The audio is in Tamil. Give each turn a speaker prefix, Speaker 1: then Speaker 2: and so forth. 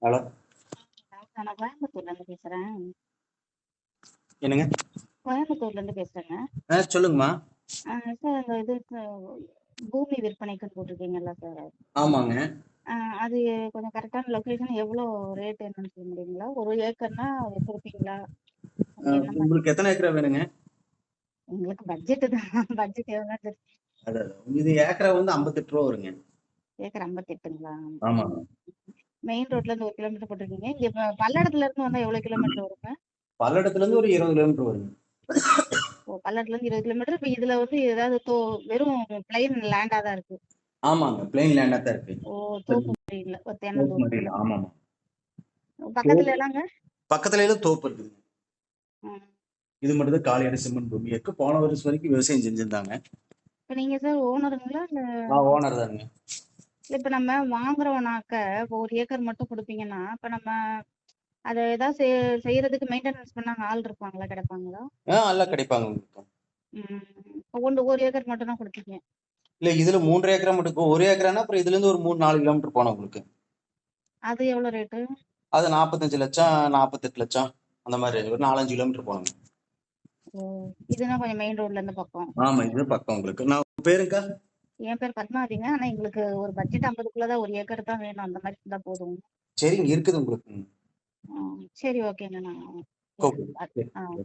Speaker 1: ஹலோ.
Speaker 2: நான் கோயம்புத்தூர்ல இருந்து பேசுறேன்.
Speaker 1: என்னங்க?
Speaker 2: கோயம்புத்தூர்ல இருந்து பேசுறேங்க.
Speaker 1: சொல்லுங்கம்மா.
Speaker 2: சார் அந்த இது பூமி விற்பனைக்குன்னு போட்டிருக்கீங்கல்ல சார்?
Speaker 1: ஆமாங்க.
Speaker 2: அது கொஞ்சம் கரெக்டான லொகேஷன், எவ்வளோ ரேட் என்னன்னு சொல்ல முடியுங்களா? ஒரு ஏக்கர்னா கொடுப்பீங்களா? அது என்ன மாதிரி?
Speaker 1: உங்களுக்கு எத்தனை ஏக்கரா வேணுங்க?
Speaker 2: உங்களுக்கு பட்ஜெட் தான். பட்ஜெட் எவ்வளோ தெரியும்?
Speaker 1: அதான் இது ஏக்கரா வந்து 58 ரூபா வருங்க.
Speaker 2: ஏக்கர் 58ங்களா?
Speaker 1: ஆமாங்க.
Speaker 2: மெயின் ரோட்ல இருந்து 1 கிலோமீட்டர் போட்டிருக்கீங்க. இங்க பல்லடத்துல இருந்து வந்தா எவ்வளவு கிலோமீட்டர் வருங்க?
Speaker 1: பல்லடத்துல இருந்து ஒரு 20 கிலோமீட்டர் வருங்க.
Speaker 2: ஓ, பல்லடத்துல இருந்து 20 கிலோமீட்டர். இப்ப இதுல வந்து ஏதாவது வெறும் பிளைன் லேண்டா தான் இருக்கு?
Speaker 1: ஆமாங்க, பிளெயின் லேண்டா தான் இருக்கு.
Speaker 2: ஓ, தோப்பு மாதிரி இல்ல, ஒரு
Speaker 1: தோப்பு
Speaker 2: தென்னந்தோப்பு.
Speaker 1: மாதிரி இல்லை. ஆமாமா.
Speaker 2: பக்கத்துல எல்லாங்க?
Speaker 1: பக்கத்துல எல்லாம் தோப்பு இருக்குதுங்க.
Speaker 2: ம்.
Speaker 1: இது மட்டும் தான் காலியான செம்மண் பூமி இருக்கு. போன வருஷம் வரைக்கும் விவசாயம் செஞ்சிருந்தாங்க.
Speaker 2: இப்ப நீங்க சார் ஓனருங்களா இல்ல?
Speaker 1: ஓனர் தானுங்க.
Speaker 2: இப்ப நம்ம வாங்குறோம்னாக்க, இப்போ 1 ஏக்கர் மட்டும் கொடுப்பீங்கன்னா, இப்ப நம்ம அதை ஏதாவது செய்யறதுக்கு மெயின்டெனன்ஸ் பண்ணாங்க ஆள் இருப்பாங்களா, கிடைப்பாங்களா?
Speaker 1: எல்லாம் கிடைப்பாங்க உங்களுக்கு.
Speaker 2: இப்போ 1 ஏக்கர் மட்டும் தான் கொடுப்பீங்க?
Speaker 1: இல்ல, இதுல 3 ஏக்கரா மட்டும் இருக்கும். 1 ஏக்கரானா அப்புறம் இதுல இருந்து ஒரு 3-4 கிலோமீட்டர் போனோம் உங்களுக்கு.
Speaker 2: அது எவ்வளவு ரேட்டு?
Speaker 1: அது 45 லட்சம், 48 லட்சம், அந்த மாதிரி ஒரு 4-5 கிலோமீட்டர் போனோம்.
Speaker 2: ஓ, இதுனா கொஞ்சம் மெயின் ரோட்ல இருந்து பக்கம்.
Speaker 1: ஆமா, இது பக்கம் உங்களுக்கு. நான் பேருக்கா?
Speaker 2: என் பேர் பத்மாவதிங்க. ஆனா எங்களுக்கு ஒரு பட்ஜெட் 50க்குள்ளதான், 1 ஏக்கர் தான் வேணும், அந்த மாதிரி இருந்தா போதும்.
Speaker 1: சரிங்க, இருக்குது உங்களுக்கு.
Speaker 2: சரி, ஓகேங்க. நான்
Speaker 1: கூப்பிடுங்க.
Speaker 2: ஆ.
Speaker 1: சரி.